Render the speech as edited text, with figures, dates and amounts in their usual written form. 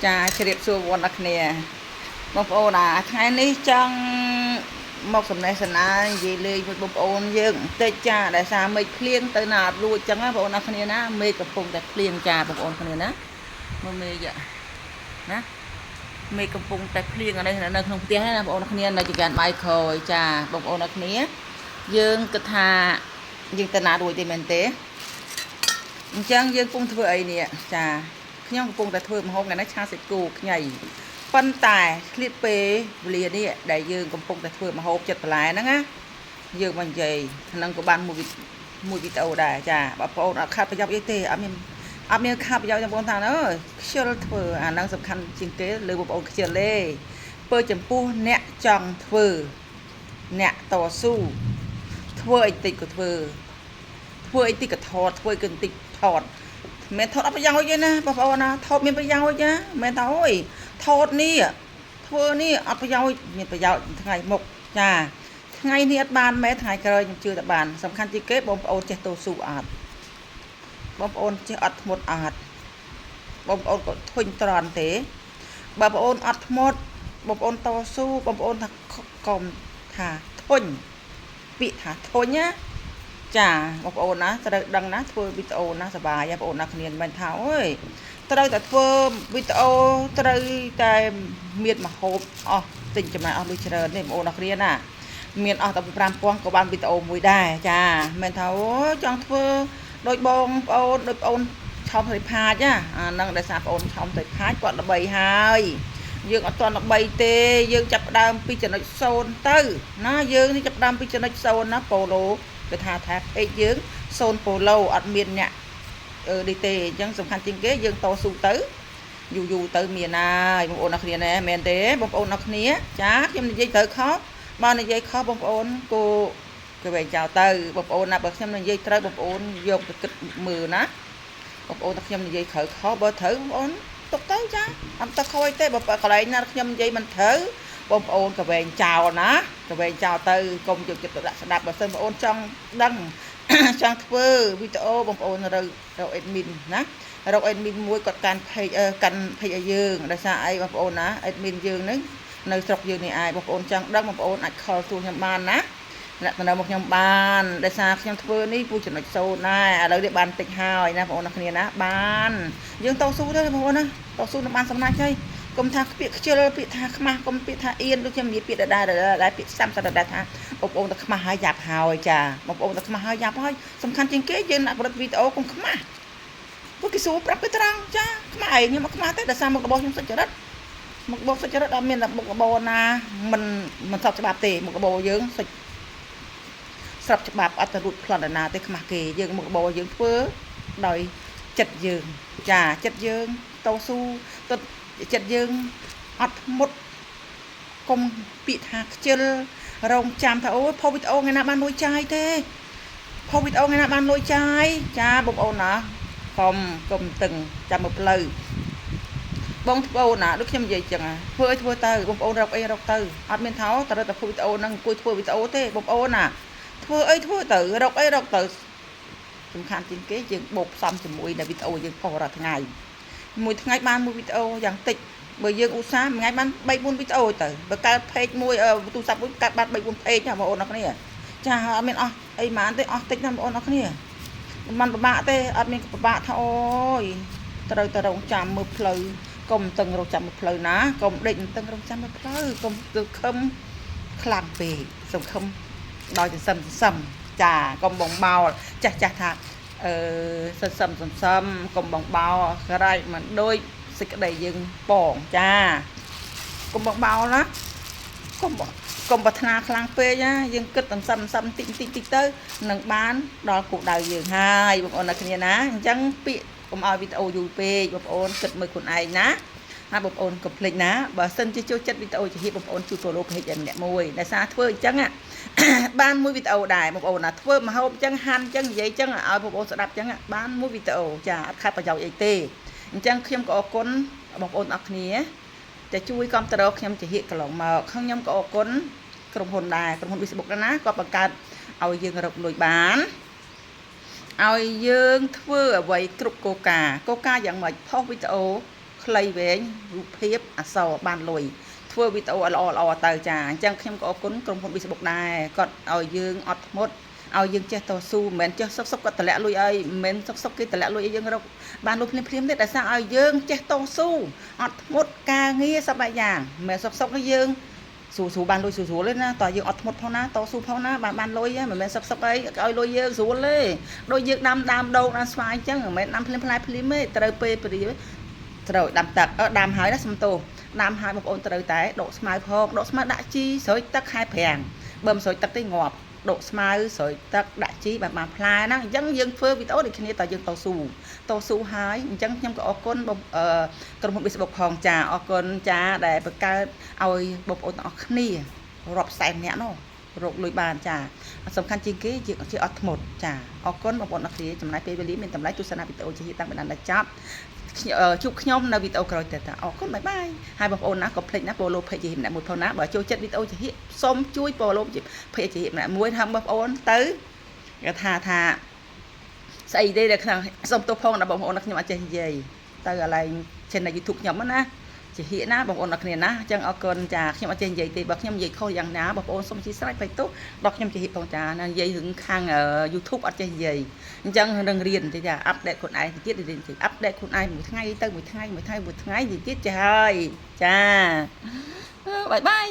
ចាជ្រាបសួរបងប្អូនអរគ្នាបងប្អូនថ្ងៃនេះចង់មកសំណេះសំណាលនិយាយលេងមួយបងប្អូនយើងបន្តិចចាដែលសារមេឃភ្លៀងទៅណាអត់រួចចឹងណាបងប្អូនអរគ្នាណាមេឃកំពុងតែភ្លៀងចាបងប្អូនគ្នាណាមើលមេឃណាមេឃកំពុងតែភ្លៀងនៅក្នុងផ្ទះណាបងប្អូនគ្នានៅចង្កានបាយក្រោយចាបងប្អូនអរគ្នាយើងគិតថាយើងទៅណារួចទេមែនទេអញ្ចឹងយើងកំពុងធ្វើអីនេះចាខ្ញុំកំពុងតែធ្វើម្ហូបថ្ងៃនេះឆាសាច់គោខ្ញីប៉ុន្តែឆ្លៀតពេលវេលានេះដែលយើងកំពុងតែធ្វើម្ហូបចិត្តបន្លែហ្នឹងណាយើងមកនិយាយហ្នឹងក៏បានមួយវីដេអូដែរចាបងប្អូនអត់ខាត់ប្រយោជន៍អីទេអត់មានខាត់ប្រយោជន៍បងប្អូនថាអើយខ្ជិលធ្វើអាហ្នឹងសំខាន់ជាងគេលើបងប្អូនខ្ជិលទេពើចំពោះអ្នកចង់ធ្វើអ្នកតស៊ូធ្វើអីតិចក៏ធ្វើអីតិចក៏ថតធ្វើគឺតិចថតមិនថតអត់ប្រយោជន៍ទេណាបងប្អូនណាថតមានប្រយោជន៍ណាមិនថាអូយថតនេះធ្វើនេះអត់ប្រយោជន៍មានប្រយោជន៍ថ្ងៃមុខចាថ្ងៃនេះអត់បានមែនថ្ងៃក្រោយខ្ញុំជឿតែបានសំខាន់ជាងគេបងប្អូនចេះតស៊ូអត់បងប្អូនចេះអត់ធ្មត់អត់បងប្អូនក៏ធុញត្រន់ទេបើបងប្អូនអត់ធ្មត់បងប្អូនតស៊ូបងប្អូនថាកុំថាធុញពាក្យថាធុញណាចាបងប្អូនណាត្រូវដឹងណាធ្វើវីដេអូណាសប្បាយបងប្អូនណាគ្នាមិនថាអូយត្រូវតែធ្វើវីដេអូត្រូវតែមានមហូបអស់ទិញចំណាយអស់លុយច្រើនទេបងប្អូនណាគ្នាណាមានអស់តែ5000ក៏បានវីដេអូមួយដែរចាមិនថាអូចង់ធ្វើដូចបងប្អូនឆោមត្រីផាចណាអាហ្នឹងដោយសារបងប្អូនឆោមត្រីផាចគាត់ល្បីហើយយើងអត់ទាន់ល្បីទេយើងចាប់ផ្ដើមពីចំណុច0ទៅណាយើងនេះចាប់ផ្ដើមពីចំណុច0ណាប៉ូឡូគេថាពេកយើង0ប៉ូឡូអត់មានអ្នកនេះទេអញ្ចឹងសំខាន់ជាងគេយើងតស៊ូទៅយូរទៅមានហើយបងប្អូនអរគ្នាណែមែនទេបងប្អូនអរគ្នាចាខ្ញុំនិយាយត្រូវខុសបើនិយាយខុសបងប្អូនគោគេវែងចោលទៅបងប្អូនណាបើខ្ញុំនិយាយត្រូវបងប្អូនយកទៅគិតមើលណាបងប្អូនថាខ្ញុំនិយាយត្រូវខុសបើត្រូវបងប្អូនទុកទៅចាអត់ទៅខុសទេបើកន្លែងណាខ្ញុំនិយាយមិនត្រូវបងប្អូនក៏វែងចោលណាក៏វែងចោលទៅកុំយកចិត្តទុកដាក់ស្ដាប់បើសិនបងប្អូនចង់ដឹងចង់ធ្វើវីដេអូបងប្អូនរកអេដមីនណារកអេដមីនមួយគាត់កាន់ពេកឲ្យយើងដោយសារអីបងប្អូនណាអេដមីនយើងហ្នឹងនៅស្រុកយើងនេះឯងបងប្អូនចង់ដឹងបងប្អូនអាចខលទូខ្ញុំបានណាអ្នកទៅមកខ្ញុំបានដោយសារខ្ញុំធ្វើនេះពូចំណុច0ដែរឥឡូវនេះបានតិចហើយណាបងប្អូនអ្នកគ្នាណាបានយើងតស៊ូទៅបងប្អូនណាតស៊ូនឹងបានសំណាច់ហើយកុំថាពាក្យខ្ជិលពាក្យថាខ្មាស់កុំពាក្យថាអៀនដូចខ្ញុំនិយាយពាក្យដដែលពាក្យសាំដដែលថាបងប្អូនតែខ្មាស់ហើយយ៉ាប់ហើយចាបងប្អូនតែខ្មាស់ហើយយ៉ាប់ហើយសំខាន់ជាងគេយើងដាក់ផលិតវីដេអូកុំខ្មាស់ពួកគេសួរប្រាប់ទៅត្រង់ចាខ្មាស់ឯងខ្ញុំមកខ្មាស់ទេដោយសារមុខរបរខ្ញុំសុចរិតមុខរបរសុចរិតអត់មានមុខរបរណាមិនស្របច្បាប់ទេមុខរបរយើងសុចស្របច្បាប់អត់ទៅរួចប្លន់ណាទេខ្មាស់គេយើងមុខរបរយើងធ្វើដោយចិត្តយើងចាចិត្តយើងតស៊ូទៅចិត្តយើងអត់មុតកុំពាក្យថាខ្ជិលរងចាំថាអូផុសវីដេអូថ្ងៃណាបានលុយចាយទេផុសវីដេអូថ្ងៃណាបានលុយចាយចាបងប្អូនណាកុំតឹងចាំមើលផ្លូវបងប្អូនណាដូចខ្ញុំនិយាយចឹងធ្វើទៅបងប្អូនរកអីរកទៅអត់មានថាតើទៅធ្វើវីដេអូហ្នឹងអង្គុយធ្វើវីដេអូទេបងប្អូនណាធ្វើអីធ្វើទៅរកអីរកទៅសំខាន់ជាងគេយើងបូកផ្សំជាមួយនៅវីដេអូយើងផុសរាល់ថ្ងៃមួយថ្ងៃបានមួយវីដេអូយ៉ាងតិចបើយើងឧស្សាហ៍មួយថ្ងៃបាន3 4វីដេអូទៅបើកើតเพจមួយទូរស័ព្ទមួយកើតបាន3 4เพจណាបងប្អូនអរគ្នាចាអត់មានអស់អីហ្មងទេអស់តិចណាបងប្អូនអរគ្នាមិនពិបាកទេអត់មានពិបាកថាអូយត្រូវតែរងចាំមើលផ្លូវកុំតឹងរងចាំមើលផ្លូវណាកុំដេកតឹងរងចាំមើលផ្លូវកុំទៅខឹមខ្លាំងពេកសង្ឃឹមដោយសន្សំចាកុំបងបោលចាស់ថាសន្សំកុំបងបោក្រែកមិនដូចសេចក្តីយើងបងចាកុំបងបោណាកុំប្រាថ្នាខ្លាំងពេកណាយើងគិតសន្សំតិចទៅនឹងបានដល់គោលដៅយើងហើយបងប្អូនអ្នកគ្នាណាអញ្ចឹងពាក្យកុំឲ្យវីដេអូយូរពេកបងប្អូនគិតមើលខ្លួនឯងណាហើយបងប្អូនកុំភ្លេចណាបើសិនជាចូលចិត្តវីដេអូជាហៀបបងប្អូនជួយ follow page ម្នាក់មួយដោយសារធ្វើអញ្ចឹងបានមួយវីដេអូដែរបងប្អូនណាធ្វើមហូបអញ្ចឹងហាន់អញ្ចឹងនិយាយអញ្ចឹងឲ្យបងប្អូនស្ដាប់អញ្ចឹងបានមួយវីដេអូចាអត់ខាតប្រយោជន៍អីទេអញ្ចឹងខ្ញុំក៏អរគុណបងប្អូនអរគ្នាតែជួយគាំទ្រខ្ញុំជាហៀកកន្លងមកខ្ញុំក៏អរគុណក្រុមហ៊ុនដែរក្រុមហ៊ុន Facebook ណាគាត់បង្កើតឲ្យយើងរកលុយបានឲ្យយើងធ្វើអ្វីគ្រប់កូកាយ៉ាងម៉េចផុសវីដេអូ ខ្លីវែងរូបភាពអក្សរបានលុយធ្វើវីដេអូល្អទៅចាអញ្ចឹងខ្ញុំក៏អរគុណក្រុមហ៊ុន Facebook ដែរគាត់ឲ្យយើងអត់ធ្មត់ឲ្យយើងចេះតស៊ូមិនមែនចេះសុកគាត់តម្លាក់លុយអីមិនមែនសុកគេតម្លាក់លុយឲ្យយើងរកបានលុយភ្លាមទេតែសារឲ្យយើងចេះតស៊ូអត់ធ្មត់ការងារសប្បាយយ៉ាងមិនមែនសុកឲ្យយើងស៊ូបានលុយស្រួលទេណាតើយើងអត់ធ្មត់ផងណាតស៊ូផងណាបានលុយមិនមែនសុកអីឲ្យលុយយើងស្រួលទេដូចយើងដាំដូងដាំស្វាយអញ្ចឹងមិនមែនដាំភ្លាមផ្លែភ្លាមទេត្រូវពេលព្រាត្រូវដាំទឹកដាំហើយណាសំទោដាំហើយបងប្អូនត្រូវតែដកស្មៅផងដកស្មៅដាក់ជីស្រួយទឹកខែប្រាំងបើមិនស្រួយទឹកទេងាប់ដកស្មៅស្រួយទឹកដាក់ជីបានផ្លែហ្នឹងអញ្ចឹងយើងធ្វើវីដេអូដូចគ្នាតើយើងតស៊ូហើយអញ្ចឹងខ្ញុំក៏អរគុណក្រុមហ៊ុន Facebook ផងចាអរគុណចាដែលបង្កើតឲ្យបងប្អូនទាំងអស់គ្នារាប់សែននាក់នោះរកលុយបានចាសំខាន់ជាងគេយើងជាអត់ធ្មត់ចាអរគុណបងប្អូនអរគ្នាចំណាយពេលវេលាមានតម្លៃទស្សនាវីដេអូជាតាំងពីដល់ចប់ជួបខ្ញុំនៅវីដេអូក្រោយទៀតតាអរគុណបាយបាយហើយបងប្អូនណាកុំភ្លេចណា follow page ជាម្នាក់មួយផងណាបើចូលចិត្តវីដេអូជាសូមជួយ follow page ជាម្នាក់មួយហើយបងប្អូនទៅគេថាស្អីទេដែលសូមទោសផងដល់បងប្អូនខ្ញុំអត់ចេះនិយាយទៅកន្លែង channel YouTube ខ្ញុំណាជាហៀកណាបងប្អូនអរគ្នាណាអញ្ចឹងអរគុណចាខ្ញុំអត់ចេះនិយាយទេបើខ្ញុំនិយាយខុសយ៉ាងណាបងប្អូនសូមអធិស្ឋានបៃទោសដល់ខ្ញុំជាហៀកផងចានិយាយរឿងខាង YouTube អត់ចេះនិយាយអញ្ចឹងនឹងរៀនទេចាអាប់ដេតខ្លួនឯងទៀតរៀនអាប់ដេតខ្លួនឯងមួយថ្ងៃទៅមួយថ្ងៃទៀតចាហើយចាបាយបាយ